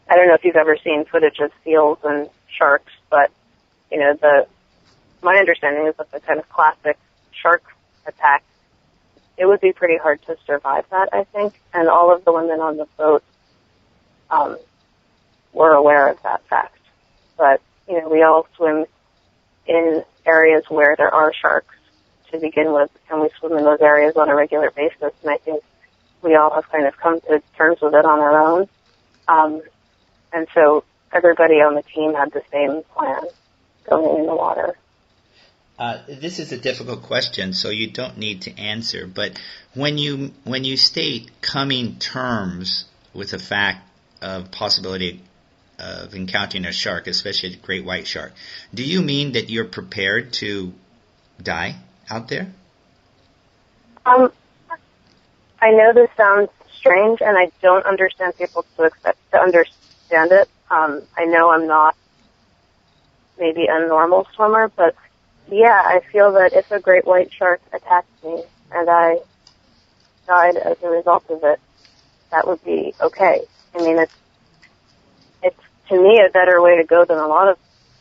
I don't know if you've ever seen footage of seals and sharks, but, you know, my understanding is that the kind of classic shark attack, it would be pretty hard to survive that, I think. And all of the women on the boat were aware of that fact. But, you know, we all swim in areas where there are sharks to begin with, and we swim in those areas on a regular basis, and I think we all have kind of come to terms with it on our own. And so everybody on the team had the same plan going in the water. This is a difficult question, so you don't need to answer. But when you state coming terms with the fact of possibility of encountering a shark, especially a great white shark, do you mean that you're prepared to die out there? I know this sounds strange, and I don't understand people to understand it. I know I'm not maybe a normal swimmer, but yeah, I feel that if a great white shark attacked me and I died as a result of it, that would be okay. I mean, it's to me a better way to go than a lot of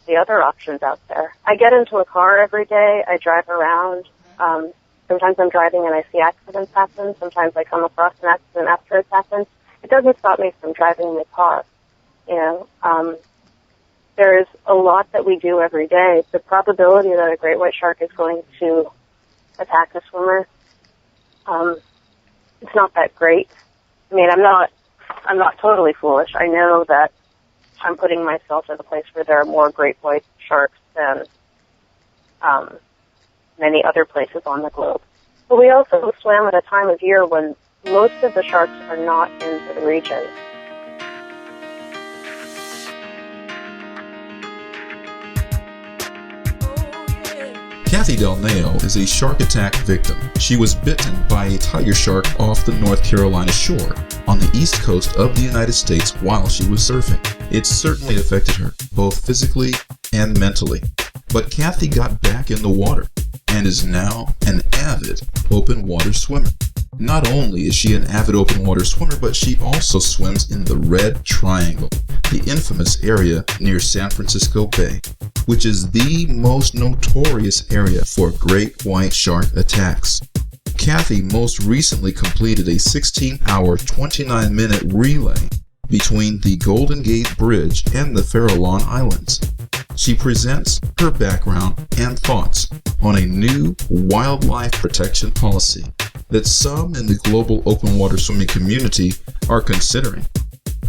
the other options out there. I get into a car every day. I drive around. Sometimes I'm driving and I see accidents happen. Sometimes I come across an accident after it's happened. It doesn't stop me from driving the car. You know, there's a lot that we do every day. The probability that a great white shark is going to attack a swimmer, it's not that great. I mean, I'm not totally foolish. I know that I'm putting myself in a place where there are more great white sharks than many other places on the globe. But we also swam at a time of year when most of the sharks are not in the region. Cathy Delneo is a shark attack victim. She was bitten by a tiger shark off the North Carolina shore on the east coast of the United States while she was surfing. It certainly affected her, both physically and mentally. But Cathy got back in the water and is now an avid open water swimmer. Not only is she an avid open water swimmer, but she also swims in the Red Triangle, the infamous area near San Francisco Bay, which is the most notorious area for great white shark attacks. Cathy most recently completed a 16-hour, 29-minute relay between the Golden Gate Bridge and the Farallon Islands. She presents her background and thoughts on a new wildlife protection policy that some in the global open water swimming community are considering.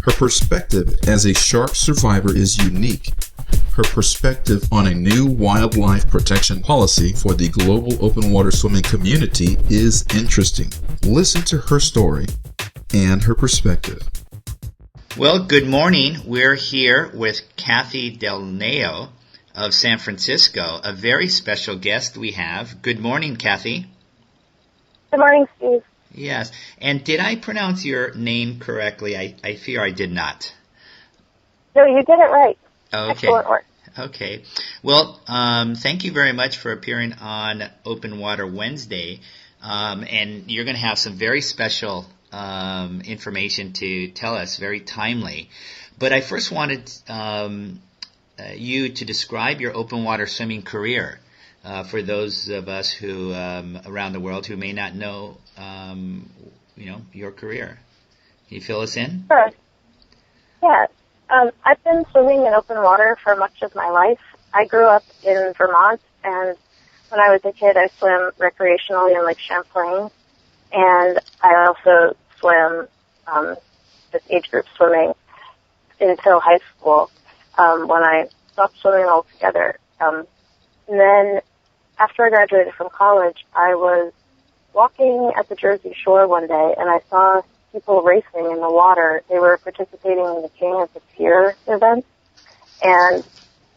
Her perspective as a shark survivor is unique. Her perspective on a new wildlife protection policy for the global open water swimming community is interesting. Listen to her story and her perspective. Well, good morning. We're here with Cathy Delneo of San Francisco, a very special guest we have. Good morning, Cathy. Good morning, Steve. Yes. And did I pronounce your name correctly? I fear I did not. No, you did it right. Okay. Excellent work. Okay. Well, thank you very much for appearing on Open Water Wednesday. And you're going to have some very special information to tell us, very timely. But I first wanted you to describe your open water swimming career for those of us who around the world who may not know, your career. Can you fill us in? Sure. Yeah. I've been swimming in open water for much of my life. I grew up in Vermont, and when I was a kid, I swam recreationally in Lake Champlain, and I also swam this age group swimming until high school when I stopped swimming altogether. And then after I graduated from college, I was walking at the Jersey Shore one day, and I saw people racing in the water. They were participating in the King of the Pier event, and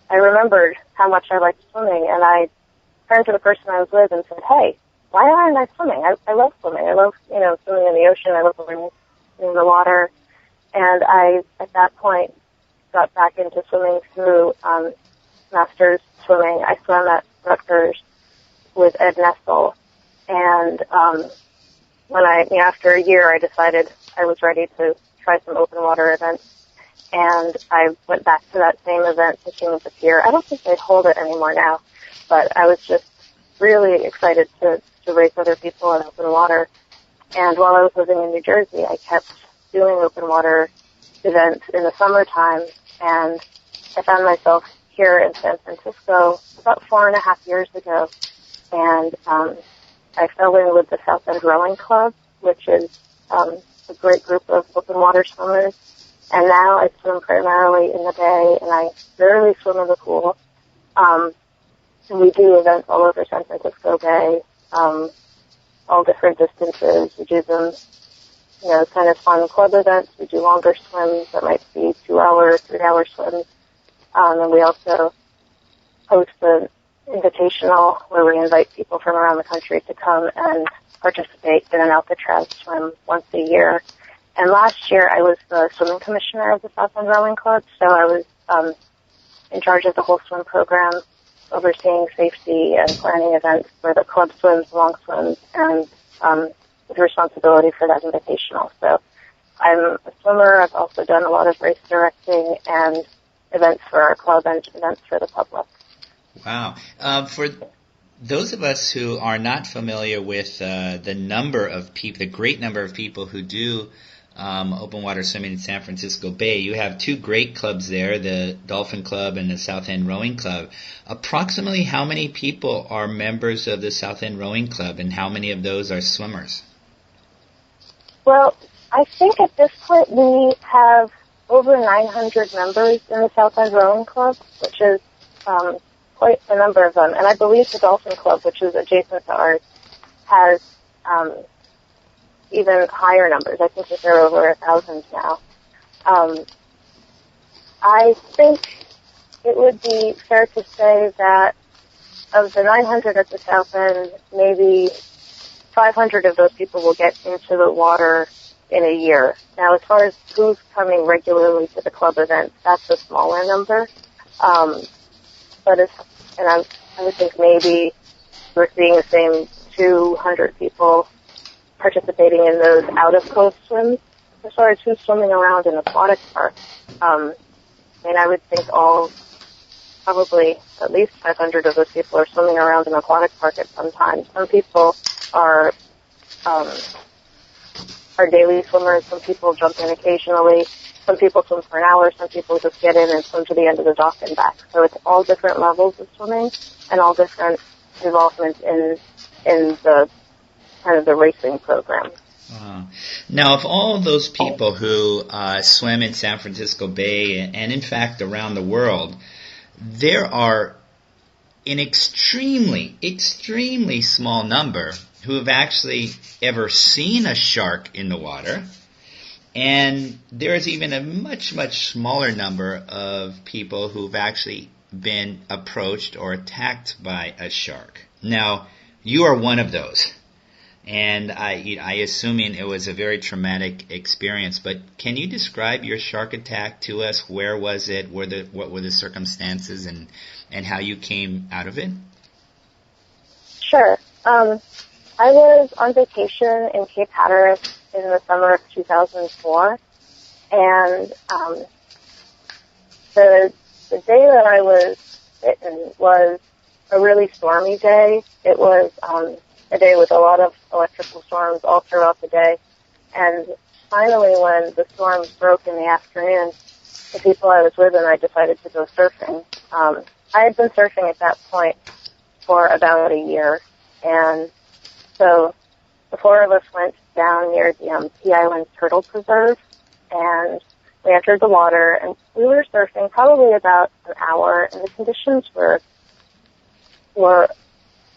I remembered how much I liked swimming, and I turned to the person I was with and said, "Hey, why aren't I swimming? I love swimming. I love, swimming in the ocean. I love swimming in the water." And I, at that point, got back into swimming through master's swimming. I swam at Rutgers with Ed Nessel, and after a year, I decided I was ready to try some open water events. and I went back to that same event thinking of the pier. I don't think they hold it anymore now, but I was just really excited to race other people in open water. And while I was living in New Jersey, I kept doing open water events in the summertime, and I found myself here in San Francisco about 4.5 years ago, and I fell in with the South End Rowing Club, which is a great group of open water swimmers. And now I swim primarily in the bay, and I rarely swim in the pool. And we do events all over San Francisco Bay, all different distances. We do them, kind of fun club events. We do longer swims that might be 2-hour, 3-hour swims. And we also host an invitational where we invite people from around the country to come and participate in an Alcatraz swim once a year. And last year I was the swimming commissioner of the South End Rowing Club, so I was in charge of the whole swim program, overseeing safety and planning events for the club swims, long swims, and with responsibility for that invitational. So I'm a swimmer. I've also done a lot of race directing and events for our club and events for the public. Wow. For those of us who are not familiar with the number of people, the great number of people who do open water swimming in San Francisco Bay, you have two great clubs there, the Dolphin Club and the South End Rowing Club. Approximately how many people are members of the South End Rowing Club, and how many of those are swimmers? Well, I think at this point we have over 900 members in the South End Rowing Club, which is quite a number of them. And I believe the Dolphin Club, which is adjacent to ours, has even higher numbers. I think that they're over 1,000 now. I think it would be fair to say that of the 900 at the South End, maybe 500 of those people will get into the water in a year. Now, as far as who's coming regularly to the club events, that's a smaller number. I would think maybe we're seeing the same 200 people participating in those out-of-coast swims. As far as who's swimming around in aquatic parks, I would think probably at least 500 of those people are swimming around in an aquatic park at some time. Some people are daily swimmers. Some people jump in occasionally. Some people swim for an hour. Some people just get in and swim to the end of the dock and back. So it's all different levels of swimming and all different involvement in the kind of the racing program. Now, of all those people who swim in San Francisco Bay and in fact around the world, there are an extremely, extremely small number who have actually ever seen a shark in the water. And there is even a much, much smaller number of people who've actually been approached or attacked by a shark. Now, you are one of those. And I assuming it was a very traumatic experience, but can you describe your shark attack to us? Where was it? What were the circumstances and how you came out of it? Sure. I was on vacation in Cape Hatteras in the summer of 2004, and the day that I was bitten was a really stormy day. It was a day with a lot of electrical storms all throughout the day, and finally when the storm broke in the afternoon, the people I was with and I decided to go surfing. I had been surfing at that point for about a year, and so the four of us went down near the Sea Island Turtle Preserve, and we entered the water, and we were surfing probably about an hour, and the conditions were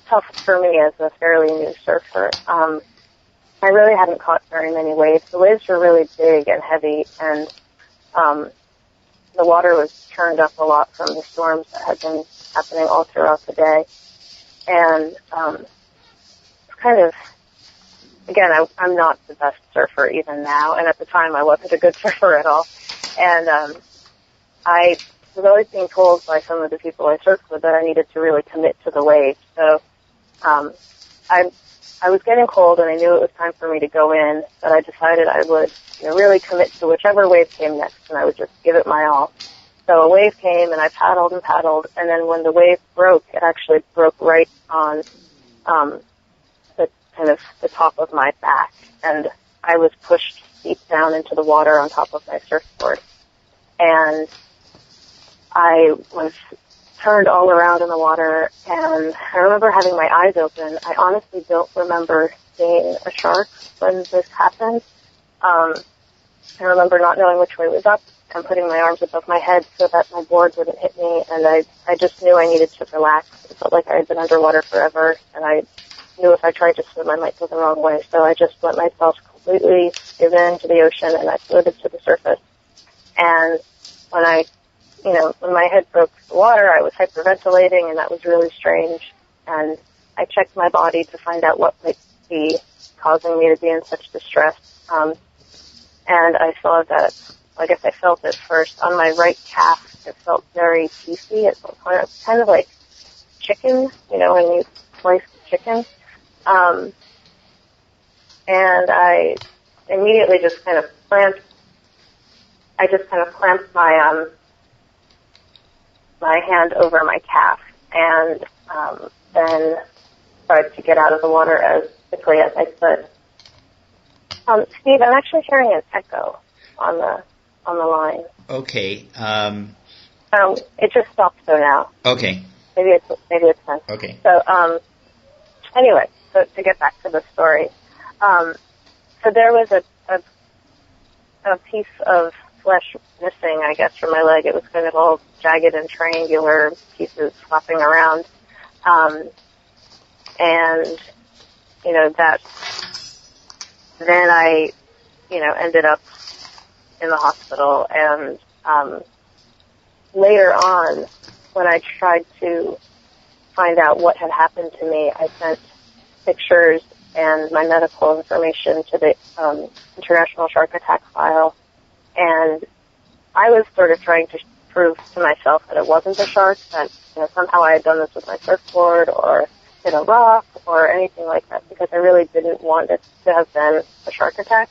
tough for me as a fairly new surfer. I really hadn't caught very many waves. The waves were really big and heavy, and the water was churned up a lot from the storms that had been happening all throughout the day. And kind of, again, I'm not the best surfer even now, and at the time I wasn't a good surfer at all. And I was always being told by some of the people I surfed with that I needed to really commit to the waves. So I was getting cold and I knew it was time for me to go in, but I decided I would, really commit to whichever wave came next and I would just give it my all. So a wave came and I paddled and paddled, and then when the wave broke, it actually broke right on, the kind of the top of my back, and I was pushed deep down into the water on top of my surfboard. And I was turned all around in the water, and I remember having my eyes open. I honestly don't remember seeing a shark when this happened. I remember not knowing which way was up and putting my arms above my head so that my board wouldn't hit me, and I just knew I needed to relax. It felt like I had been underwater forever, and I knew if I tried to swim, I might go the wrong way, so I just let myself completely give in to the ocean, and I floated to the surface. And when my head broke the water, I was hyperventilating, and that was really strange. And I checked my body to find out what might be causing me to be in such distress. And I saw that, I guess I felt it first. On my right calf, it felt very piecey. It felt kind of like chicken, when you slice chicken. And I immediately just kind of clamped my my hand over my calf, and then tried to get out of the water as quickly as I could. Steve, I'm actually hearing an echo on the line. Okay. It just stopped though now. Okay. Maybe it's fine. Okay. So anyway, so to get back to the story, so there was a piece of flesh missing, I guess, from my leg. It was kind of all jagged and triangular pieces flopping around. And, that, then I, ended up in the hospital. And, later on, when I tried to find out what had happened to me, I sent pictures and my medical information to the, International Shark Attack File. And I was sort of trying to prove to myself that it wasn't a shark, that somehow I had done this with my surfboard or hit a rock or anything like that, because I really didn't want it to have been a shark attack.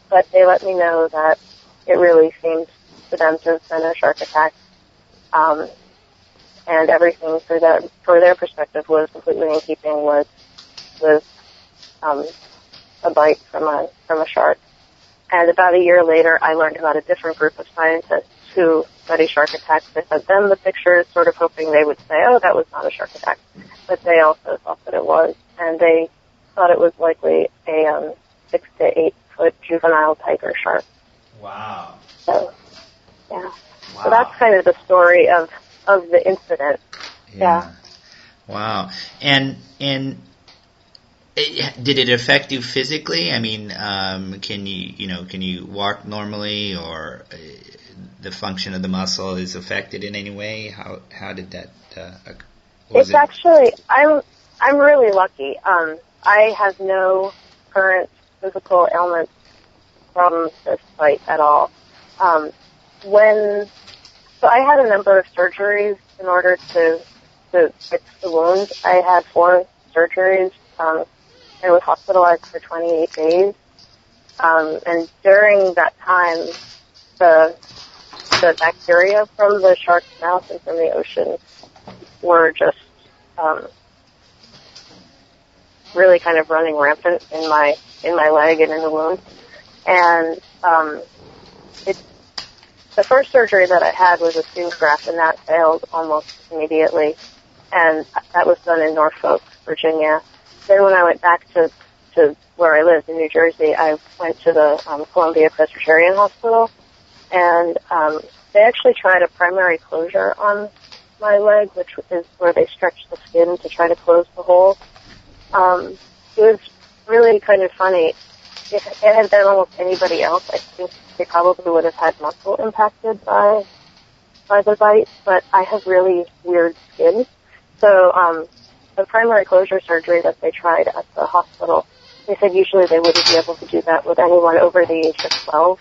But they let me know that it really seemed for them to have been a shark attack, and everything for their perspective was completely in keeping with a bite from a shark. And about a year later, I learned about a different group of scientists who study shark attacks. I sent them the pictures, sort of hoping they would say, oh, that was not a shark attack. But they also thought that it was. And they thought it was likely a 6 to 8 foot juvenile tiger shark. Wow. So, yeah. Wow. So that's kind of the story of the incident. Yeah. Wow. And did it affect you physically? I mean, can you walk normally, or the function of the muscle is affected in any way? How did that? It's actually, I'm really lucky. I have no current physical ailments from this fight at all. So I had a number of surgeries in order to fix the wound. I had 4 surgeries. I was hospitalized for 28 days. And during that time, the bacteria from the shark's mouth and from the ocean were just really kind of running rampant in my leg and in the wound. And the first surgery that I had was a skin graft, and that failed almost immediately. And that was done in Norfolk, Virginia. Then when I went back to where I lived in New Jersey, I went to the Columbia Presbyterian Hospital, and they actually tried a primary closure on my leg, which is where they stretch the skin to try to close the hole. It was really kind of funny. If it had been almost anybody else, I think they probably would have had muscle impacted by the bite, but I have really weird skin. So the primary closure surgery that they tried at the hospital, they said usually they wouldn't be able to do that with anyone over the age of 12,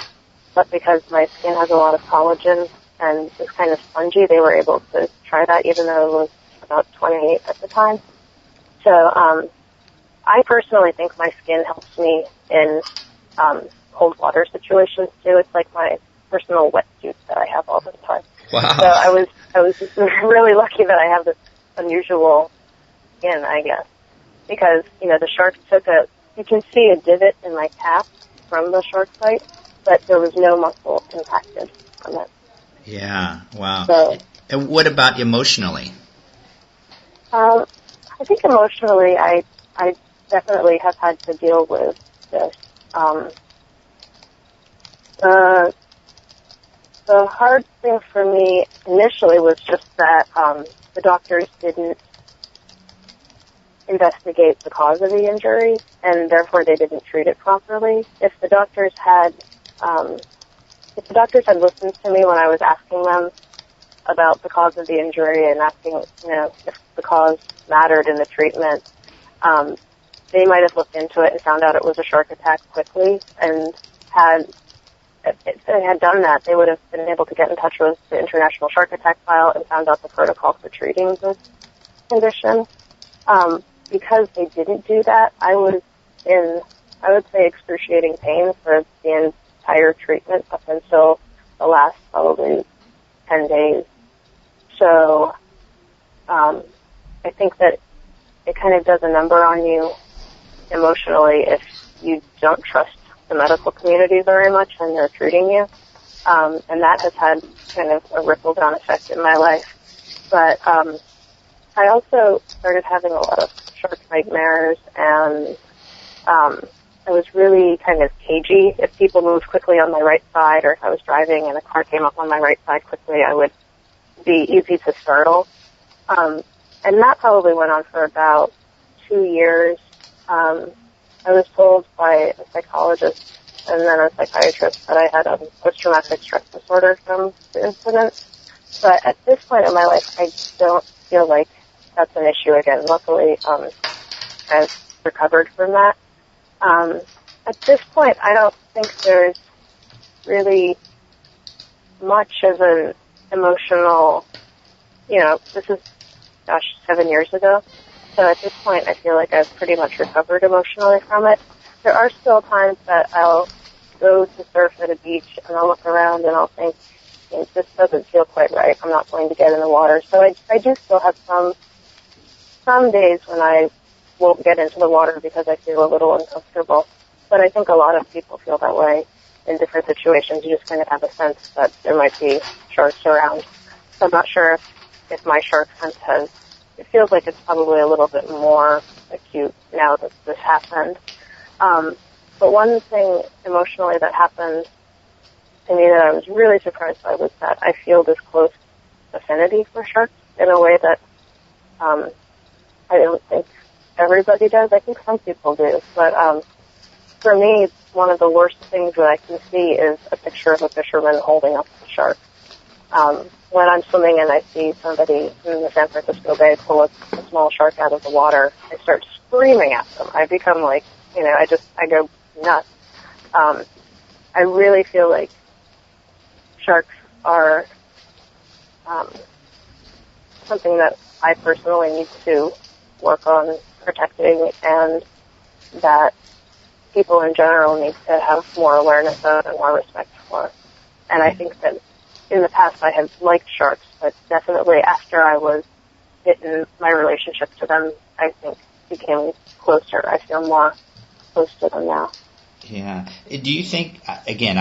but because my skin has a lot of collagen and is kind of spongy, they were able to try that even though it was about 28 at the time. So I personally think my skin helps me in cold water situations too. It's like my personal wetsuit that I have all the time. Wow. So I was just really lucky that I have this unusual skin, I guess, because the shark you can see a divot in my calf from the shark bite, but there was no muscle impacted from it. Yeah. Wow. So, and what about emotionally? I think emotionally, I definitely have had to deal with this. The hard thing for me initially was just that the doctors didn't investigate the cause of the injury, and therefore they didn't treat it properly. If the doctors had listened to me when I was asking them about the cause of the injury and asking, if the cause mattered in the treatment, they might have looked into it and found out it was a shark attack quickly, and if they had done that, they would have been able to get in touch with the International Shark Attack File and found out the protocol for treating this condition. Because they didn't do that, I was in, I would say, excruciating pain for the entire treatment up until the last probably 10 days. So I think that it kind of does a number on you emotionally if you don't trust the medical community very much when they're treating you. And that has had kind of a ripple down effect in my life. But I also started having a lot of shark nightmares, and I was really kind of cagey. If people moved quickly on my right side, or if I was driving and a car came up on my right side quickly, I would be easy to startle. And that probably went on for about 2 years. I was told by a psychologist and then a psychiatrist that I had a post-traumatic stress disorder from the incident. But at this point in my life, I don't feel like that's an issue again. Luckily, I've recovered from that. At this point, I don't think there's really much of an emotional, this is, 7 years ago. So at this point, I feel like I've pretty much recovered emotionally from it. There are still times that I'll go to surf at a beach and I'll look around and I'll think, this doesn't feel quite right. I'm not going to get in the water. So I do still have some days when I won't get into the water because I feel a little uncomfortable. But I think a lot of people feel that way in different situations. You just kind of have a sense that there might be sharks around. So I'm not sure if my shark sense it feels like it's probably a little bit more acute now that this happened. But one thing emotionally that happened to me that I was really surprised by was that I feel this close affinity for sharks in a way that I don't think everybody does. I think some people do. But for me, one of the worst things that I can see is a picture of a fisherman holding up a shark. When I'm swimming and I see somebody in the San Francisco Bay pull a small shark out of the water, I start screaming at them. I become like, I go nuts. I really feel like sharks are something that I personally need to work on protecting, and that people in general need to have more awareness of and more respect for. And I think that in the past I have liked sharks, but definitely after I was bitten, my relationship to them, I think, became closer. I feel more close to them now. Yeah. Do you think, again,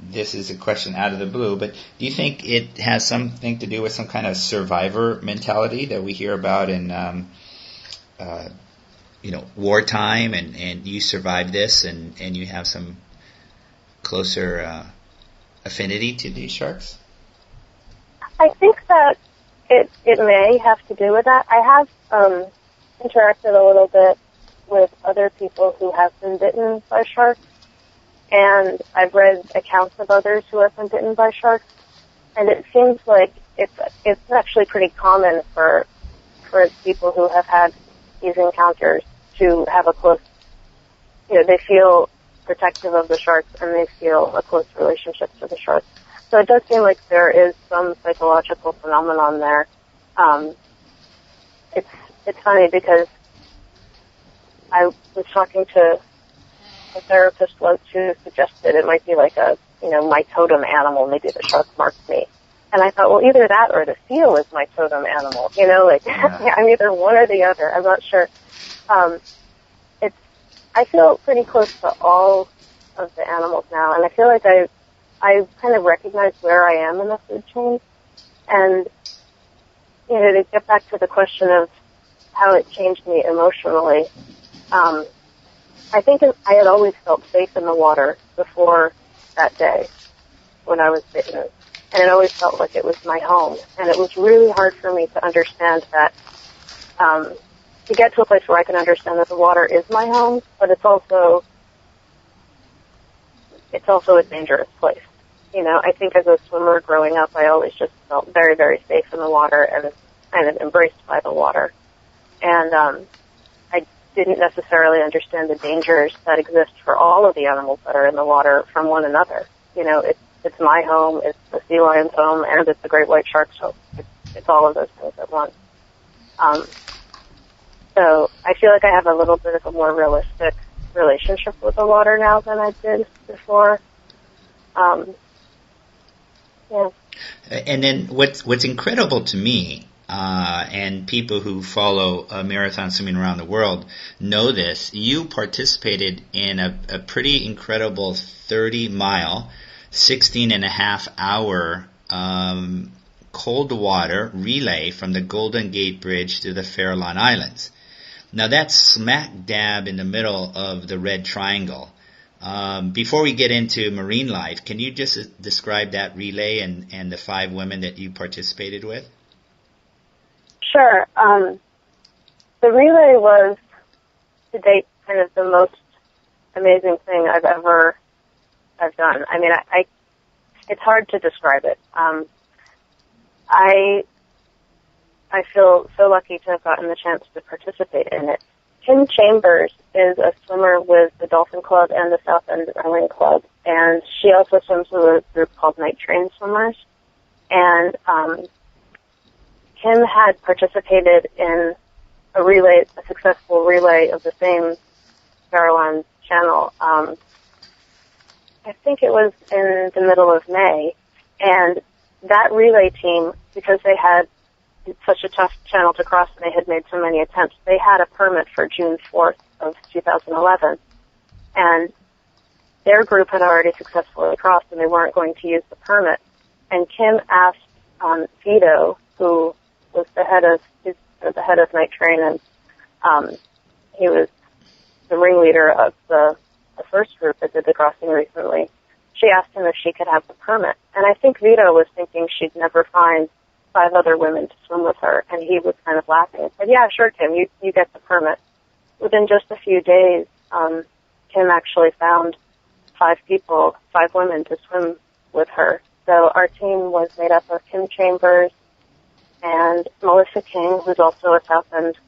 this is a question out of the blue, but do you think it has something to do with some kind of survivor mentality that we hear about in, wartime, and you survived this, and you have some closer affinity to these sharks? I think that it may have to do with that. I have interacted a little bit with other people who have been bitten by sharks, and I've read accounts of others who have been bitten by sharks, and it seems like it's actually pretty common for people who have had these encounters to have a close, they feel protective of the sharks and they feel a close relationship to the sharks. So it does seem like there is some psychological phenomenon there. It's funny because I was talking to a therapist once who suggested it might be like a, my totem animal. Maybe the shark marked me. And I thought, well, either that or the seal is my totem animal. I'm either one or the other. I'm not sure. I feel pretty close to all of the animals now, and I feel like I kind of recognize where I am in the food chain. And, to get back to the question of how it changed me emotionally, I think I had always felt safe in the water before that day when I was bitten. And it always felt like it was my home. And it was really hard for me to understand that, to get to a place where I can understand that the water is my home, but it's also a dangerous place. I think as a swimmer growing up, I always just felt very, very safe in the water and kind of embraced by the water. And I didn't necessarily understand the dangers that exist for all of the animals that are in the water from one another. It's my home, it's the sea lion's home, and it's the great white shark's home. It's all of those things at once. So I feel like I have a little bit of a more realistic relationship with the water now than I did before. Yeah. And then what's incredible to me, and people who follow marathon swimming around the world know this, you participated in a pretty incredible 30-mile, 16-and-a-half-hour cold water relay from the Golden Gate Bridge to the Farallon Islands. Now that's smack dab in the middle of the Red Triangle. Before we get into marine life, can you just describe that relay and the 5 women that you participated with? Sure. The relay was, to date, kind of the most amazing thing I've done. I mean, it's hard to describe it. I feel so lucky to have gotten the chance to participate in it. Kim Chambers is a swimmer with the Dolphin Club and the South End Rowing Club, and she also swims with a group called Night Train Swimmers. And Kim had participated in a successful relay of the same Farallon Channel. I think it was in the middle of May, and that relay team, because they had such a tough channel to cross and they had made so many attempts, they had a permit for June 4th of 2011. And their group had already successfully crossed and they weren't going to use the permit. And Kim asked Vito, who was the head of Night Train, and he was the ringleader of the first group that did the crossing recently. She asked him if she could have the permit. And I think Vito was thinking she'd never find 5 other women to swim with her, and he was kind of laughing and said, "Yeah, sure, Kim, you get the permit." Within just a few days, Kim actually found 5 women to swim with her. So our team was made up of Kim Chambers and Melissa King, who's also a South End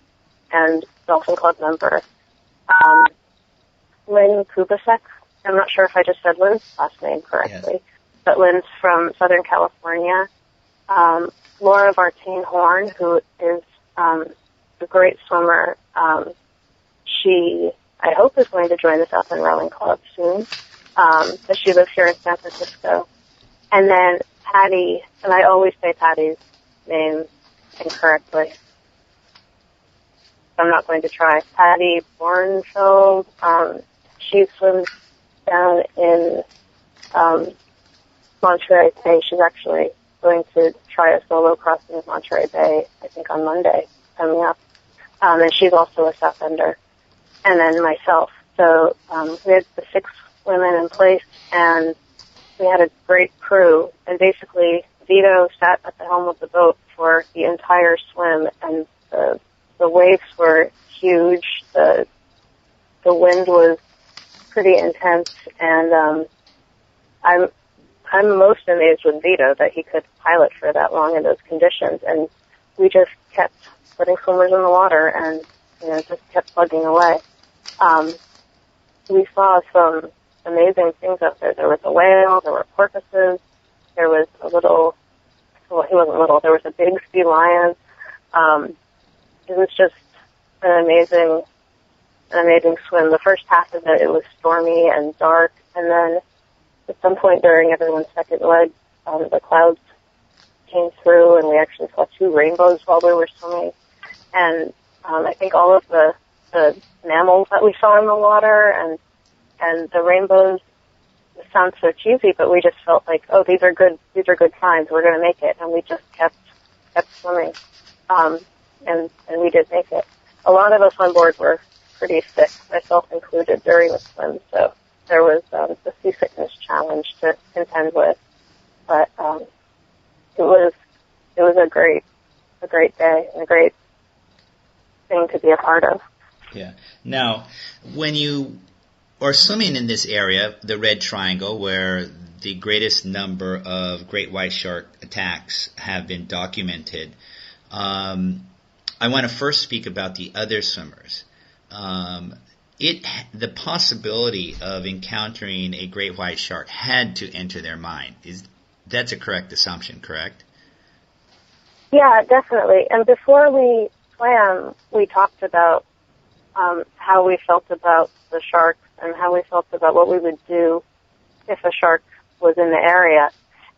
and Dolphin Club member, Lynn Kubasek. I'm not sure if I just said Lynn's last name correctly, yes, but Lynn's from Southern California. Laura Vartine-Horn, who is a great swimmer. She, I hope, is going to join the South End Rowing Club soon, because she lives here in San Francisco. And then Patty, and I always say Patty's name incorrectly, so I'm not going to try. Patty Bornfeld, she swims down in Monterey Bay. She's actually going to try a solo crossing of Monterey Bay, I think on Monday, coming up. And she's also a South Ender. And then myself. So we had the 6 women in place, and we had a great crew. And basically, Vito sat at the helm of the boat for the entire swim, and the waves were huge. The wind was pretty intense, and I'm most amazed with Vito that he could pilot for that long in those conditions. And we just kept putting swimmers in the water and, just kept plugging away. We saw some amazing things up there. There was a whale, there were porpoises, there was he wasn't little, there was a big sea lion. It was just an amazing an amazing swim. The first half of it was stormy and dark, and then at some point during everyone's second leg, the clouds came through, and we actually saw 2 rainbows while we were swimming. And I think all of the mammals that we saw in the water and the rainbows, it sounds so cheesy, but we just felt like, oh, these are good signs. We're going to make it, and we just kept swimming, and we did make it. A lot of us on board were pretty sick, myself included, during the swim, so there was the seasickness challenge to contend with, but it was a great day and a great thing to be a part of. Yeah. Now, when you are swimming in this area, the Red Triangle, where the greatest number of great white shark attacks have been documented, I want to first speak about the other swimmers. The possibility of encountering a great white shark had to enter their mind. That's a correct assumption, correct? Yeah, definitely. And before we swam, we talked about how we felt about the sharks and how we felt about what we would do if a shark was in the area.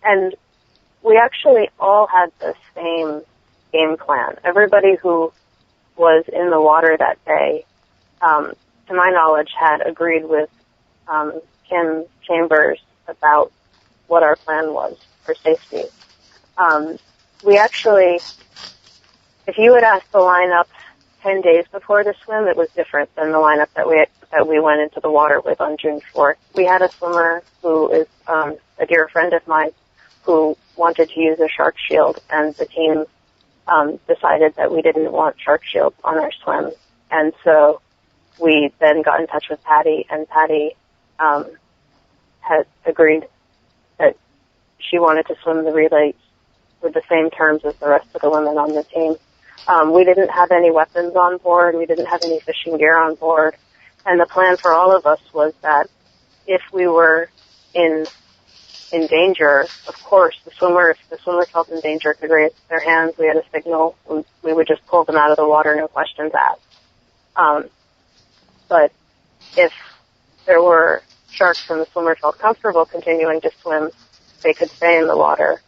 And we actually all had the same game plan. Everybody who was in the water that day, to my knowledge, had agreed with Kim Chambers about what our plan was for safety. We actually, if you had asked the lineup 10 days before the swim, it was different than the lineup that we went into the water with on June 4th. We had a swimmer who is a dear friend of mine who wanted to use a shark shield, and the team decided that we didn't want shark shields on our swim. And so we then got in touch with Patty, and Patty had agreed that she wanted to swim the relays with the same terms as the rest of the women on the team. We didn't have any weapons on board. We didn't have any fishing gear on board. And the plan for all of us was that if we were in danger, of course, if the swimmer felt in danger, could raise their hands. We had a signal. We would just pull them out of the water, no questions asked. But if there were sharks and the swimmer felt comfortable continuing to swim, they could stay in the water.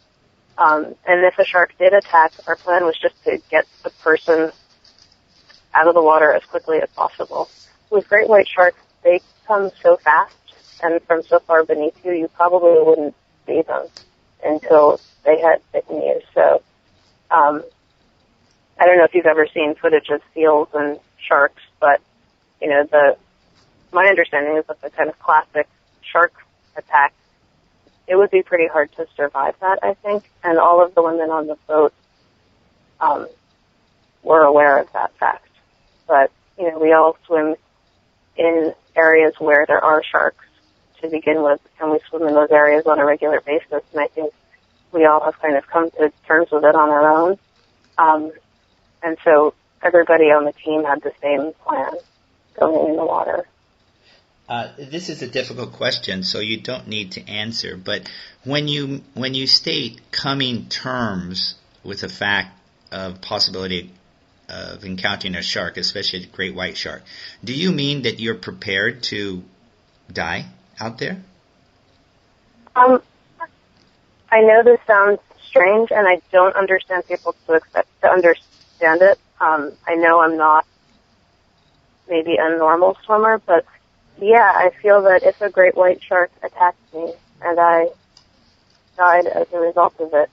And if a shark did attack, our plan was just to get the person out of the water as quickly as possible. With great white sharks, they come so fast and from so far beneath you, you probably wouldn't see them until they had bitten you. So, I don't know if you've ever seen footage of seals and sharks, but, you know, my understanding is that the kind of classic shark attack, it would be pretty hard to survive that, I think. And all of the women on the boat were aware of that fact. But, you know, we all swim in areas where there are sharks to begin with, and we swim in those areas on a regular basis. And I think we all have kind of come to terms with it on our own. And so everybody on the team had the same plan going in the water. This is a difficult question, so you don't need to answer. But when you state coming terms with the fact of possibility of encountering a shark, especially a great white shark, do you mean that you're prepared to die out there? I know this sounds strange, and I don't understand people to understand it. I know I'm not maybe a normal swimmer, but yeah, I feel that if a great white shark attacked me and I died as a result of it,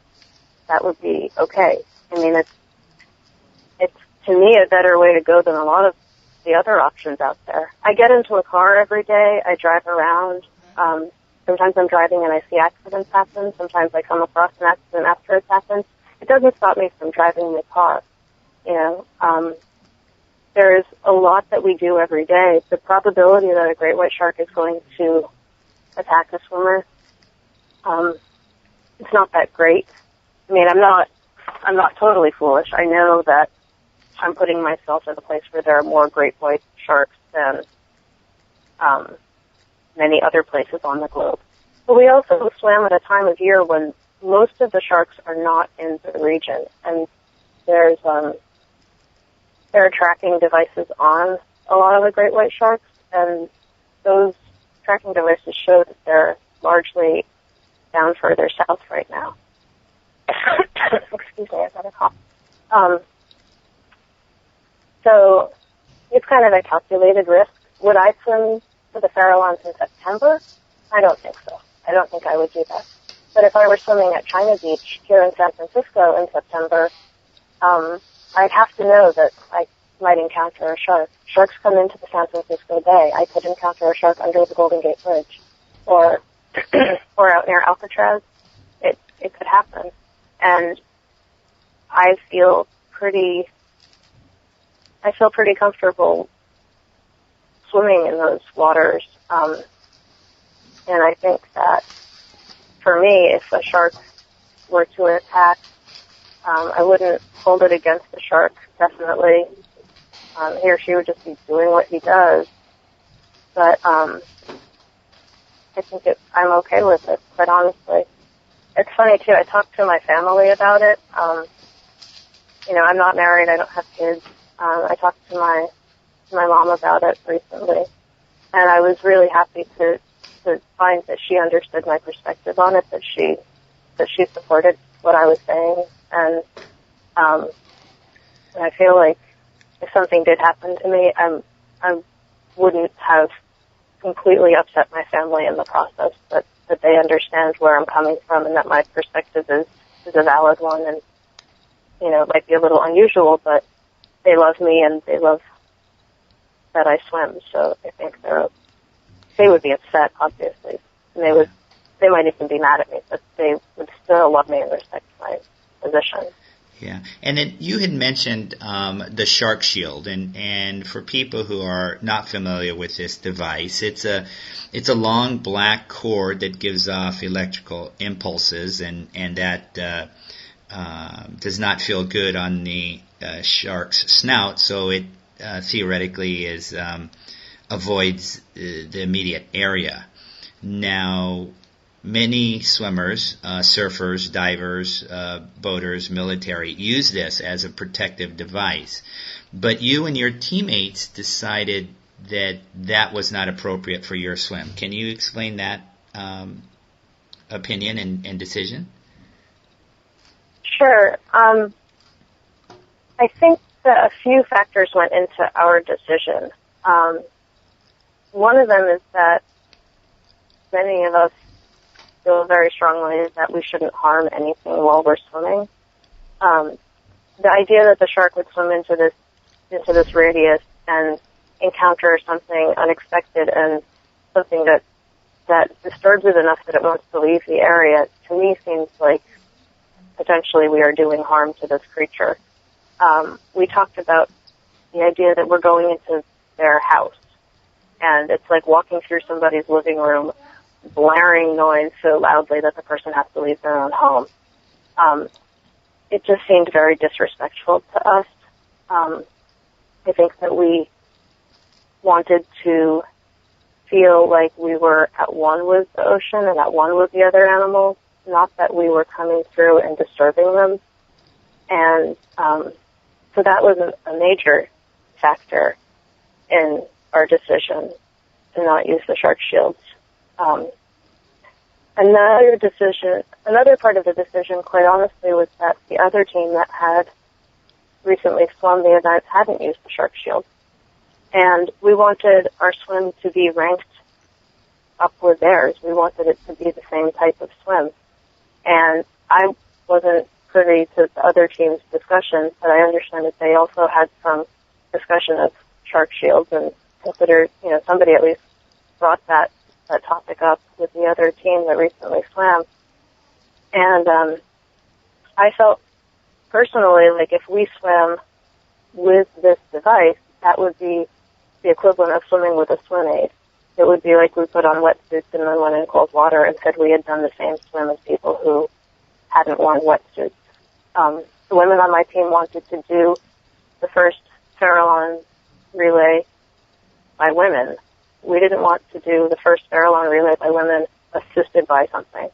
that would be okay. I mean, it's to me a better way to go than a lot of the other options out there. I get into a car every day. I drive around. Sometimes I'm driving and I see accidents happen. Sometimes I come across an accident after it's happened. It doesn't stop me from driving my car. You know, there's a lot that we do every day. The probability that a great white shark is going to attack a swimmer, it's not that great. I mean, I'm not totally foolish. I know that I'm putting myself in a place where there are more great white sharks than many other places on the globe. But we also swam at a time of year when most of the sharks are not in the region, and there are tracking devices on a lot of the great white sharks, and those tracking devices show that they're largely down further south right now. Excuse me, I've got a cough. So it's kind of a calculated risk. Would I swim to the Farallons in September? I don't think so. I don't think I would do that. But if I were swimming at China Beach here in San Francisco in September, I'd have to know that I might encounter a shark. Sharks come into the San Francisco Bay. I could encounter a shark under the Golden Gate Bridge, or or out near Alcatraz. It could happen, and I feel pretty comfortable swimming in those waters. And I think that for me, if a shark were to attack, I wouldn't hold it against the shark, definitely. He or she would just be doing what he does. But I think I'm okay with it, quite honestly. It's funny, too. I talked to my family about it. I'm not married. I don't have kids. I talked to my mom about it recently. And I was really happy to find that she understood my perspective on it, that she supported what I was saying. And I feel like if something did happen to me, I wouldn't have completely upset my family in the process, that they understand where I'm coming from and that my perspective is a valid one, and, it might be a little unusual, but they love me and they love that I swim, so I think they would be upset, obviously, and they might even be mad at me, but they would still love me and respect my position. Yeah, and then you had mentioned the shark shield, and for people who are not familiar with this device, it's a long black cord that gives off electrical impulses, and that does not feel good on the shark's snout, so it theoretically avoids the immediate area. Now, many swimmers, surfers, divers, boaters, military use this as a protective device. But you and your teammates decided that was not appropriate for your swim. Can you explain that opinion and decision? Sure. I think that a few factors went into our decision. One of them is that many of us feel very strongly that we shouldn't harm anything while we're swimming. The idea that the shark would swim into this radius and encounter something unexpected and something that disturbs it enough that it wants to leave the area, to me seems like potentially we are doing harm to this creature. We talked about the idea that we're going into their house, and it's like walking through somebody's living room, blaring noise so loudly that the person has to leave their own home. It just seemed very disrespectful to us. I think that we wanted to feel like we were at one with the ocean and at one with the other animals, not that we were coming through and disturbing them. And so that was a major factor in our decision to not use the shark shields. Another part of the decision, quite honestly, was that the other team that had recently swum the event hadn't used the shark shield. And we wanted our swim to be ranked up with theirs. We wanted it to be the same type of swim. And I wasn't privy to the other team's discussions, but I understand that they also had some discussion of shark shields and considered, somebody at least brought that topic up with the other team that recently swam. And I felt personally like if we swam with this device, that would be the equivalent of swimming with a swim aid. It would be like we put on wetsuits and then went in cold water and said we had done the same swim as people who hadn't worn wetsuits. The women on my team wanted to do the first Farallon relay by women. We didn't want to do the first Farallon relay by women assisted by something.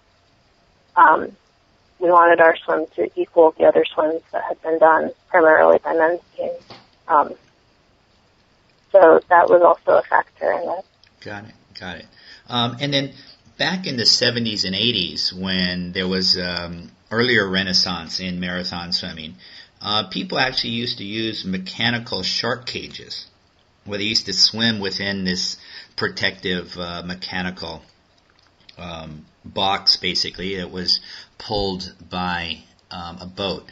We wanted our swim to equal the other swims that had been done primarily by men's teams. So that was also a factor in it. Got it. And then back in the 70s and 80s, when there was earlier renaissance in marathon swimming, people actually used to use mechanical shark cages, where they used to swim within this protective mechanical box, basically, that was pulled by a boat.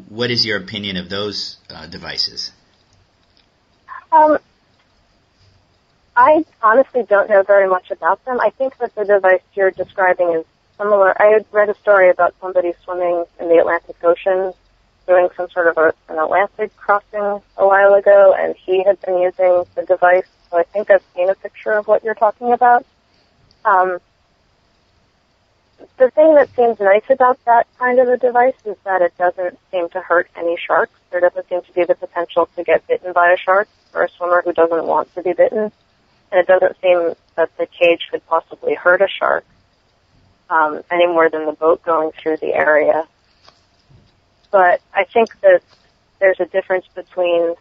What is your opinion of those devices? I honestly don't know very much about them. I think that the device you're describing is similar. I had read a story about somebody swimming in the Atlantic Ocean, doing some sort of an Atlantic crossing a while ago, and he had been using the device. So I think I've seen a picture of what you're talking about. The thing that seems nice about that kind of a device is that it doesn't seem to hurt any sharks. There doesn't seem to be the potential to get bitten by a shark for a swimmer who doesn't want to be bitten. And it doesn't seem that the cage could possibly hurt a shark any more than the boat going through the area. But I think that there's a difference between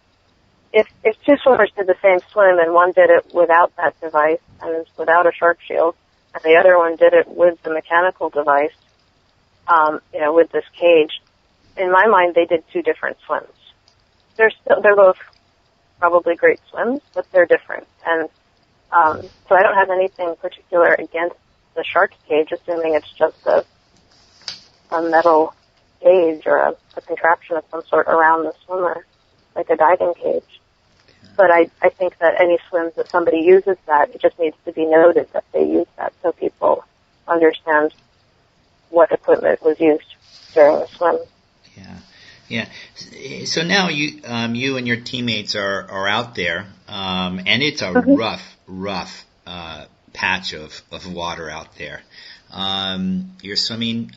if two swimmers did the same swim and one did it without that device and without a shark shield, and the other one did it with the mechanical device, with this cage, in my mind they did two different swims. They're both probably great swims, but they're different. And so I don't have anything particular against the shark cage, assuming it's just a metal cage or a contraption of some sort around the swimmer, like a diving cage. But I think that any swims that somebody uses that, it just needs to be noted that they use that so people understand what equipment was used during the swim. Yeah. So now you and your teammates are out there, and it's a rough patch of water out there. You're swimming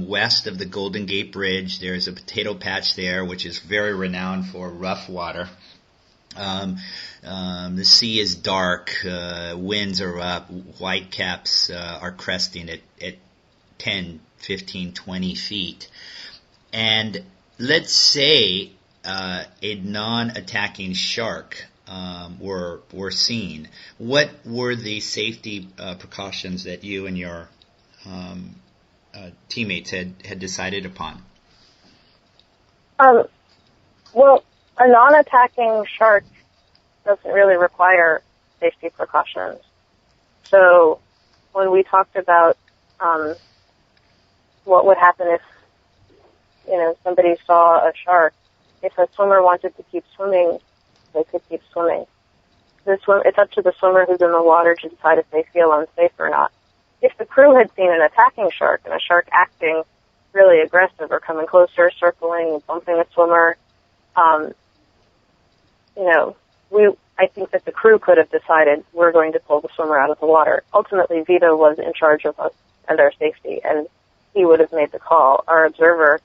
west of the Golden Gate Bridge. There's a potato patch there, which is very renowned for rough water. The sea is dark, winds are up, whitecaps are cresting at 10, 15, 20 feet. And let's say a non-attacking shark were seen. What were the safety precautions that you and your teammates had decided upon? Well, a non-attacking shark doesn't really require safety precautions. So when we talked about what would happen if, somebody saw a shark, if a swimmer wanted to keep swimming, they could keep swimming. It's up to the swimmer who's in the water to decide if they feel unsafe or not. If the crew had seen an attacking shark and a shark acting really aggressive or coming closer, circling, bumping a swimmer, I think that the crew could have decided we're going to pull the swimmer out of the water. Ultimately, Vito was in charge of us and our safety, and he would have made the call. Our observer,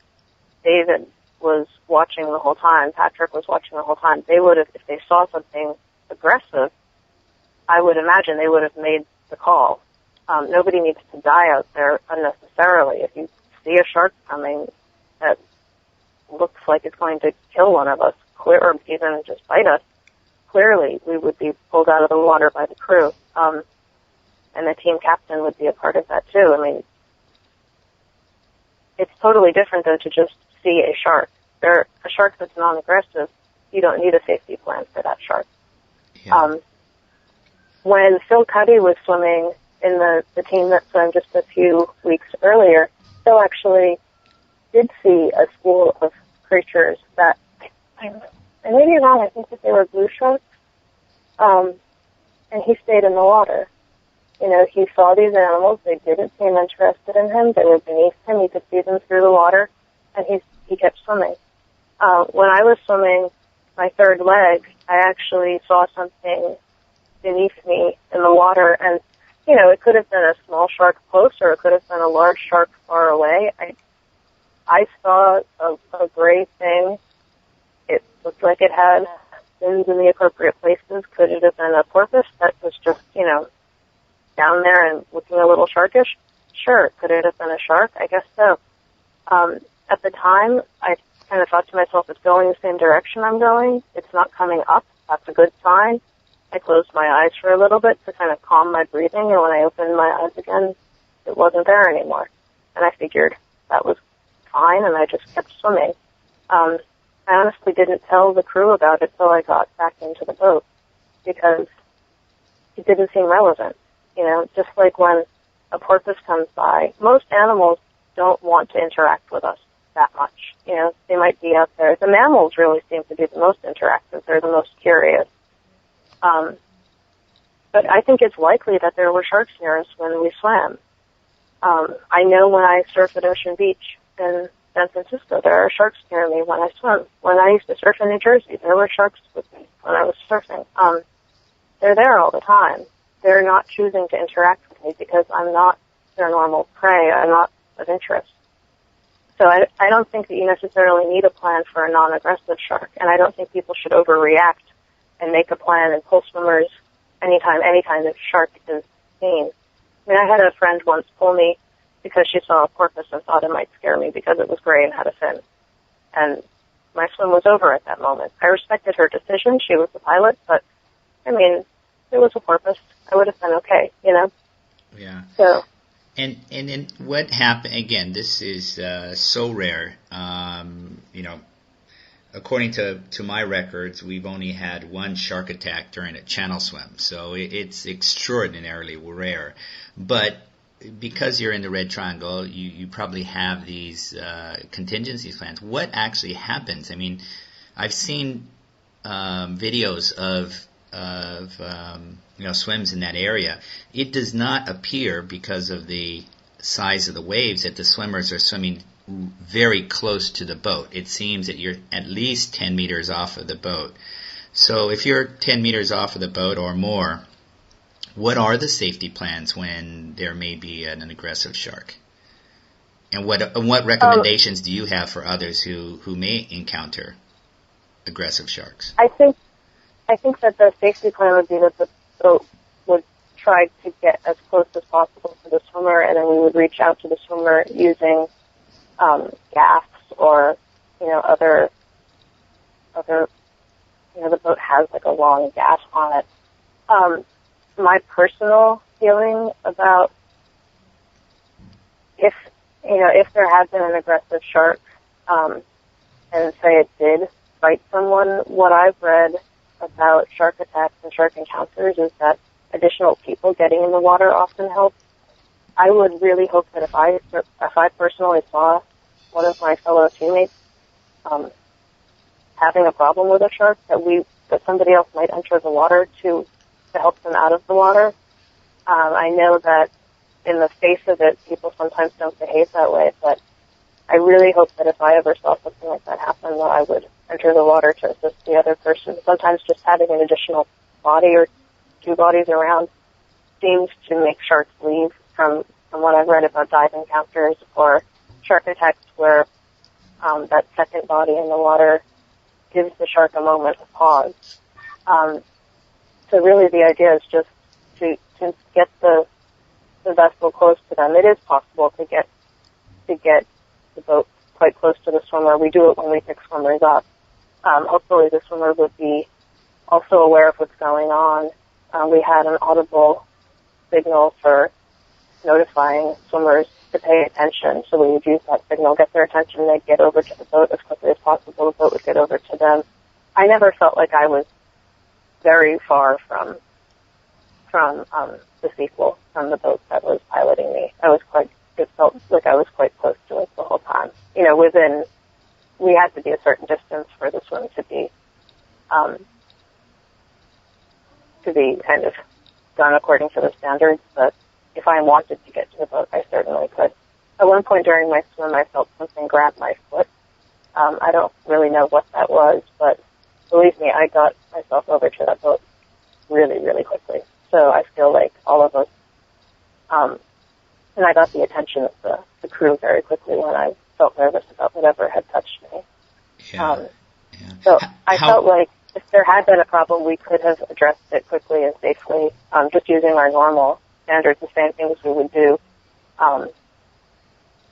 David, was watching the whole time. Patrick was watching the whole time. They would have, if they saw something aggressive, I would imagine they would have made the call. Nobody needs to die out there unnecessarily. If you see a shark coming that looks like it's going to kill one of us, or even just bite us, clearly we would be pulled out of the water by the crew. And the team captain would be a part of that too. I mean, it's totally different though to just see a shark. A shark that's non-aggressive, you don't need a safety plan for that shark. Yeah. When Phil Cuddy was swimming in the team that swam just a few weeks earlier, Phil actually did see a school of creatures that, I may be wrong, I think that they were blue sharks, and he stayed in the water. He saw these animals, they didn't seem interested in him, they were beneath him, he could see them through the water, and he kept swimming. When I was swimming my third leg, I actually saw something beneath me in the water, and, it could have been a small shark close, or it could have been a large shark far away. I saw a gray thing. It looked like it had fins in the appropriate places. Could it have been a porpoise that was just, down there and looking a little sharkish? Sure. Could it have been a shark? I guess so. At the time, I kind of thought to myself, it's going the same direction I'm going. It's not coming up. That's a good sign. I closed my eyes for a little bit to kind of calm my breathing, and when I opened my eyes again, it wasn't there anymore. And I figured that was fine, and I just kept swimming. I honestly didn't tell the crew about it till I got back into the boat, because it didn't seem relevant. You know, just like when a porpoise comes by, most animals don't want to interact with us that much. You know, they might be out there. The mammals really seem to be the most interactive. They're the most curious. But I think it's likely that there were sharks near us when we swam. I know when I surf at Ocean Beach in San Francisco, there are sharks near me when I swim. When I used to surf in New Jersey, there were sharks with me when I was surfing. They're there all the time. They're not choosing to interact with me because I'm not their normal prey. I'm not of interest. So I don't think that you necessarily need a plan for a non-aggressive shark, and I don't think people should overreact and make a plan and pull swimmers anytime the shark is seen. I mean, I had a friend once pull me because she saw a porpoise and thought it might scare me because it was gray and had a fin. And my swim was over at that moment. I respected her decision. She was the pilot, but, I mean, if it was a porpoise, I would have been okay, you know? Yeah. So. And then what happened, again, this is so rare. You know, according to my records, we've only had one shark attack during a channel swim, so it's extraordinarily rare. But because you're in the Red Triangle, you probably have these contingency plans. What actually happens? I mean, I've seen videos of you know, swims in that area. It does not appear, because of the size of the waves, that the swimmers are swimming very close to the boat. It seems that you're at least 10 meters off of the boat. So if you're 10 meters off of the boat or more, what are the safety plans when there may be an aggressive shark? And what recommendations do you have for others who may encounter aggressive sharks? I think that the safety plan would be that the boat would try to get as close as possible to the swimmer, and then we would reach out to the swimmer using gas or, you know, other, you know, the boat has like a long gas on it. My personal feeling about if there had been an aggressive shark, and say it did bite someone, what I've read about shark attacks and shark encounters is that additional people getting in the water often helps. I would really hope that if I personally saw one of my fellow teammates having a problem with a shark, that somebody else might enter the water to help them out of the water. I know that in the face of it, people sometimes don't behave that way, but I really hope that if I ever saw something like that happen, that I would enter the water to assist the other person. Sometimes just having an additional body or two bodies around seems to make sharks leave, from what I've read about dive encounters or shark attacks, where that second body in the water gives the shark a moment of pause. So really the idea is just to get the vessel close to them. It is possible to get the boat quite close to the swimmer. We do it when we pick swimmers up. Hopefully the swimmer would be also aware of what's going on. We had an audible signal for notifying swimmers to pay attention, so we would use that signal, get their attention, they'd get over to the boat as quickly as possible, the boat would get over to them. I never felt like I was very far from the sequel, from the boat that was piloting me. It felt like I was quite close to it the whole time. You know, we had to be a certain distance for the swim to be kind of done according to the standards, but if I wanted to get to the boat, I certainly could. At one point during my swim, I felt something grab my foot. I don't really know what that was, but believe me, I got myself over to that boat really, really quickly. So I feel like all of us, and I got the attention of the crew very quickly when I felt nervous about whatever had touched me. Yeah. So I felt like if there had been a problem, we could have addressed it quickly and safely, just using our normal standards, the same things we would do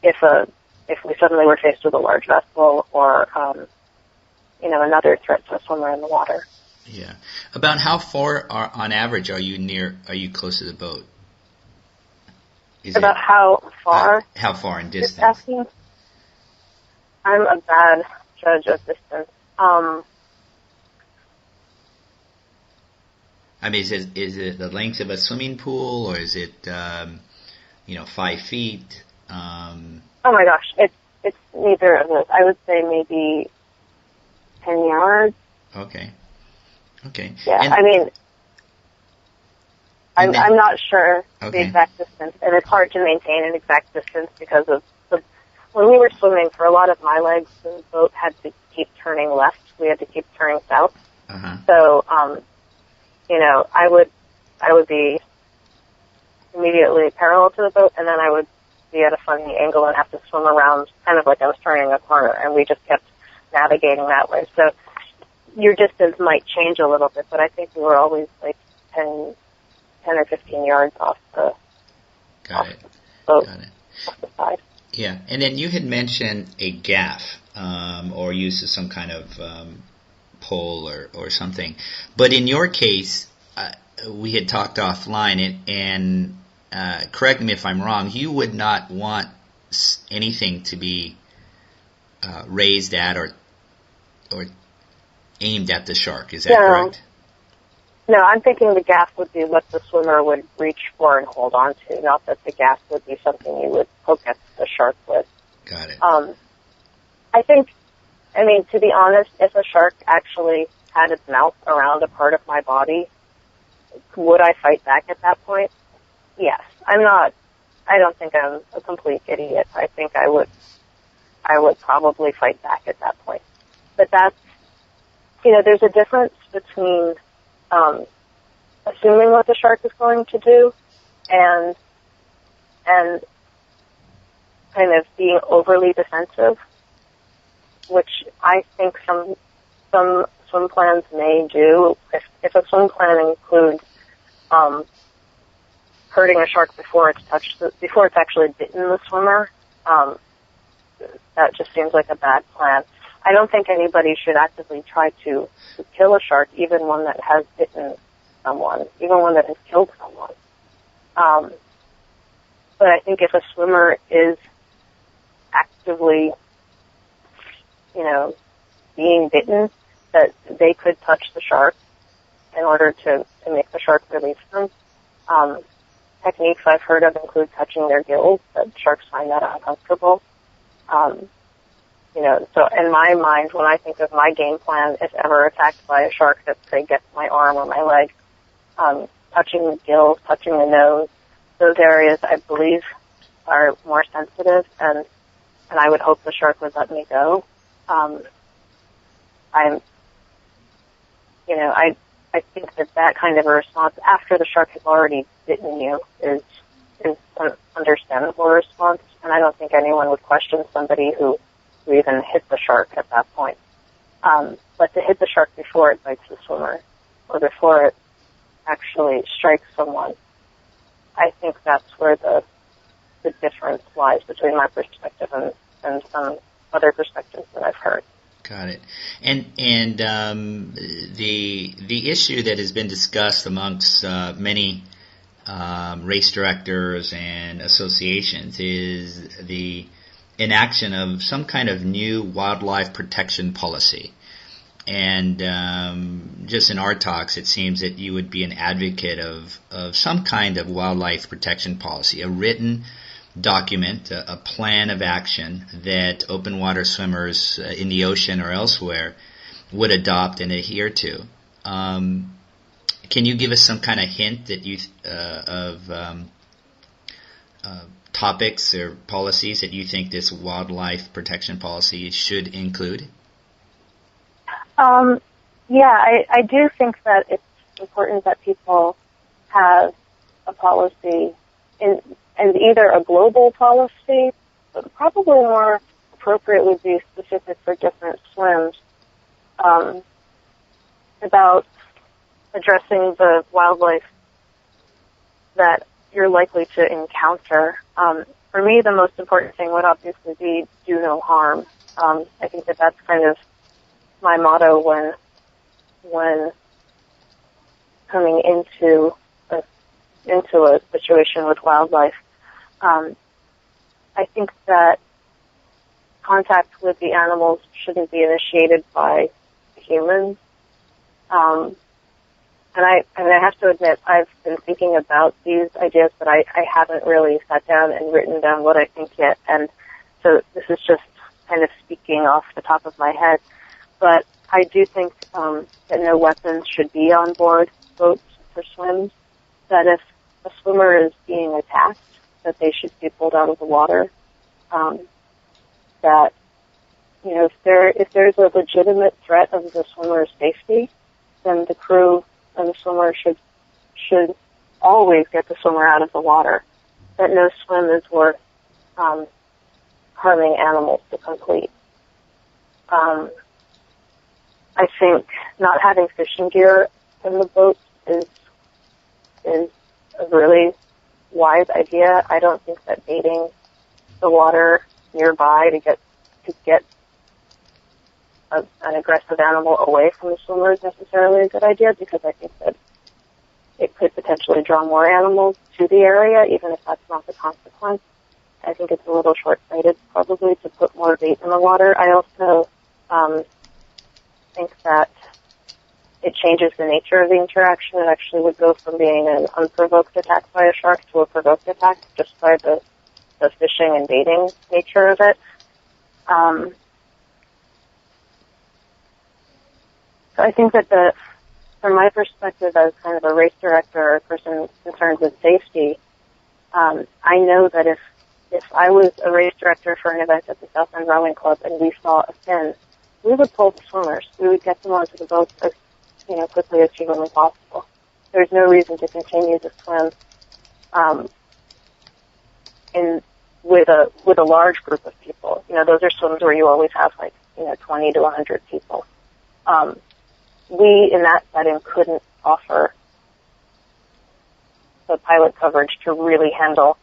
if if we suddenly were faced with a large vessel or, another threat to a swimmer in the water. Yeah. About how far, on average, are you close to the boat? About how far? How far in distance? Asking? I'm a bad judge of distance. I mean, is it the length of a swimming pool, or is it 5 feet? Oh my gosh, it's neither of those. I would say maybe 10 yards. Okay. Yeah, I'm not sure the exact distance, and it's hard to maintain an exact distance because of when we were swimming, for a lot of my legs, the boat had to keep turning left. We had to keep turning south. Uh-huh. So, I would be immediately parallel to the boat, and then I would be at a funny angle and have to swim around kind of like I was turning a corner, and we just kept navigating that way. So your distance might change a little bit, but I think we were always like 10 or 15 yards off the boat, off the side. Yeah, and then you had mentioned a gaff, or use of some kind of pole or something. But in your case, we had talked offline, and correct me if I'm wrong, you would not want anything to be raised at or aimed at the shark. Is that correct? No, I'm thinking the gaff would be what the swimmer would reach for and hold on to, not that the gaff would be something you would poke at the shark with. Got it. To be honest, if a shark actually had its mouth around a part of my body, would I fight back at that point? Yes. I don't think I'm a complete idiot. I think I would probably fight back at that point. But that's, there's a difference between assuming what the shark is going to do and kind of being overly defensive, which I think some swim plans may do. If a swim plan includes hurting a shark before it's actually bitten the swimmer, that just seems like a bad plan. I don't think anybody should actively try to kill a shark, even one that has bitten someone, even one that has killed someone. But I think if a swimmer is actively, being bitten, that they could touch the shark in order to make the shark release them. Techniques I've heard of include touching their gills, but sharks find that uncomfortable. So in my mind, when I think of my game plan, if ever attacked by a shark that, say, gets my arm or my leg, touching the gills, touching the nose, those areas I believe are more sensitive, and I would hope the shark would let me go. I think that kind of a response after the shark has already bitten you is an understandable response, and I don't think anyone would question somebody who even hit the shark at that point. But to hit the shark before it bites the swimmer, or before it actually strikes someone, I think that's where the difference lies between my perspective and some other perspectives that I've heard. Got it. And the issue that has been discussed amongst many race directors and associations is the inaction of some kind of new wildlife protection policy. And just in our talks, it seems that you would be an advocate of some kind of wildlife protection policy, a written document, a plan of action that open water swimmers in the ocean or elsewhere would adopt and adhere to. Can you give us some kind of hint that of topics or policies that you think this wildlife protection policy should include? I do think that it's important that people have a policy and either a global policy, but probably more appropriate would be specific for different swims, about addressing the wildlife that you're likely to encounter. for me, the most important thing would obviously be do no harm. I think that that's kind of my motto when coming into a situation with wildlife. I think that contact with the animals shouldn't be initiated by humans. And I have to admit, I've been thinking about these ideas, but I haven't really sat down and written down what I think yet. And so this is just kind of speaking off the top of my head. But I do think that no weapons should be on board boats for swims, that if a swimmer is being attacked, that they should be pulled out of the water. That, you know, if there's a legitimate threat of the swimmer's safety, then the crew and the swimmer should always get the swimmer out of the water. That no swim is worth harming animals to complete. I think not having fishing gear in the boat is a really wise idea. I don't think that baiting the water nearby to get an aggressive animal away from the swimmer is necessarily a good idea, because I think that it could potentially draw more animals to the area, even if that's not the consequence. I think it's a little short-sighted probably to put more bait in the water. I also think that it changes the nature of the interaction. It actually would go from being an unprovoked attack by a shark to a provoked attack just by the fishing and baiting nature of it. So I think that from my perspective as kind of a race director or a person concerned with safety, I know that if I was a race director for an event at the South End Rowing Club and we saw a fin, we would pull the swimmers. We would get them onto the boats as quickly as humanly possible. There's no reason to continue to swim with a large group of people. Those are swims where you always have 20 to 100 people. We in that setting couldn't offer the pilot coverage to really handle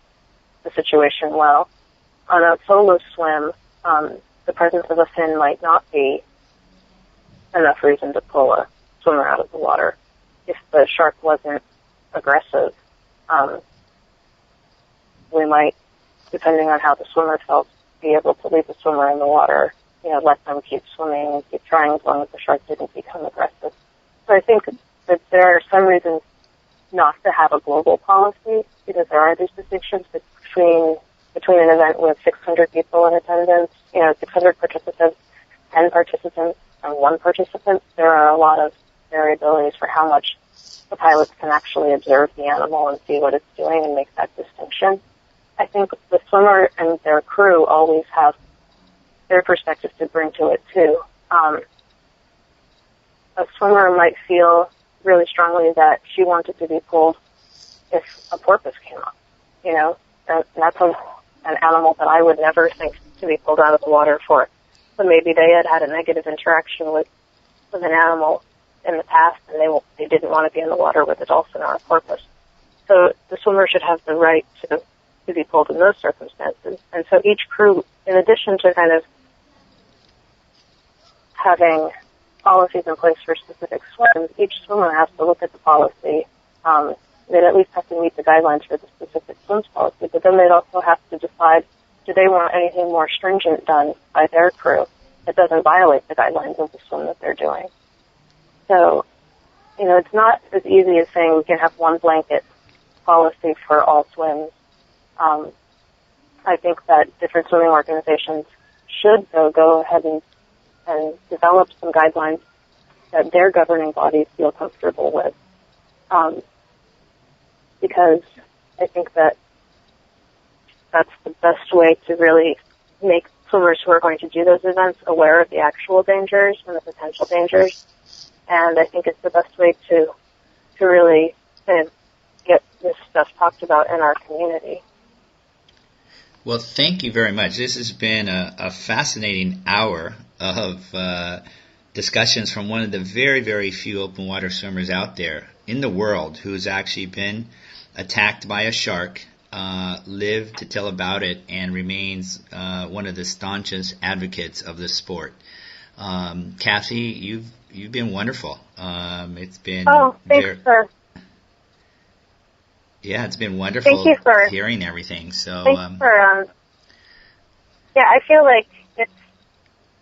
the situation well. On a solo swim, the presence of a fin might not be enough reason to pull a swimmer out of the water. If the shark wasn't aggressive, we might, depending on how the swimmer felt, be able to leave the swimmer in the water, let them keep swimming and keep trying as long as the shark didn't become aggressive. So I think that there are some reasons not to have a global policy, because there are these distinctions between an event with 600 people in attendance, 600 participants, 10 participants, and 1 participant. There are a lot of variabilities for how much the pilots can actually observe the animal and see what it's doing and make that distinction. I think the swimmer and their crew always have their perspective to bring to it too. A swimmer might feel really strongly that she wanted to be pulled if a porpoise came up. That's an animal that I would never think to be pulled out of the water for. But maybe they had a negative interaction with an animal in the past, and they didn't want to be in the water with a dolphin or a porpoise. So the swimmer should have the right to be pulled in those circumstances. And so each crew, in addition to kind of having policies in place for specific swims, each swimmer has to look at the policy. They'd at least have to meet the guidelines for the specific swims policy, but then they'd also have to decide, do they want anything more stringent done by their crew that doesn't violate the guidelines of the swim that they're doing? So, it's not as easy as saying we can have one blanket policy for all swims. I think that different swimming organizations should, though, go ahead and develop some guidelines that their governing bodies feel comfortable with. Because I think that that's the best way to really make swimmers who are going to do those events aware of the actual dangers and the potential dangers. And I think it's the best way to really kind of get this stuff talked about in our community. Well, thank you very much. This has been a fascinating hour of discussions from one of the very, very few open water swimmers out there in the world who's actually been attacked by a shark lived to tell about it and remains one of the staunchest advocates of the sport. Cathy, you've been wonderful. It's been thanks, sir. Yeah, it's been wonderful. Thank you for hearing everything. So thanks for I feel like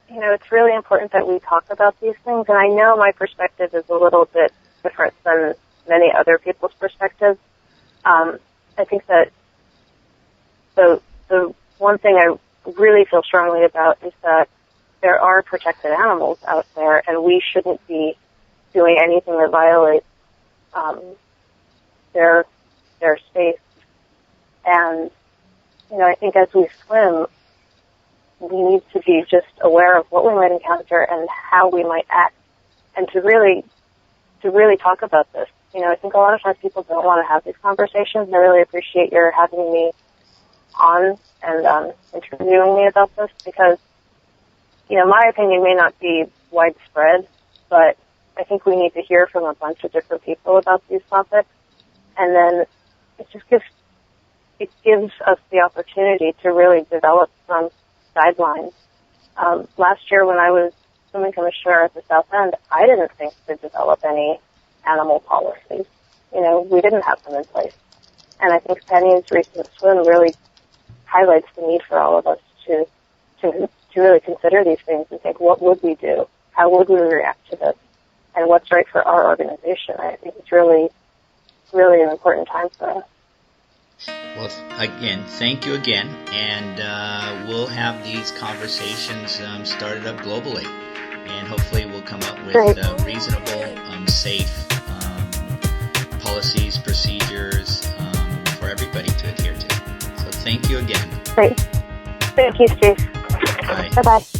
it's really important that we talk about these things, and I know my perspective is a little bit different than many other people's perspectives. I think that the one thing I really feel strongly about is that there are protected animals out there, and we shouldn't be doing anything that violates their space. And I think as we swim, we need to be just aware of what we might encounter and how we might act, and to really talk about this. I think a lot of times people don't want to have these conversations, and I really appreciate your having me on and interviewing me about this, because, my opinion may not be widespread, but I think we need to hear from a bunch of different people about these topics, and then it gives us the opportunity to really develop some guidelines. Last year when I was swimming commissioner at the South End, I didn't think to develop any animal policies. We didn't have them in place. And I think Penny's recent swim really highlights the need for all of us to really consider these things and think, what would we do? How would we react to this? And what's right for our organization? I think it's really, really an important time for us. Well, again, thank you again, and we'll have these conversations started up globally, and hopefully we'll come up with reasonable, safe policies, procedures for everybody to adhere to. So thank you again. Great. Thank you, Steve. Bye. Bye-bye.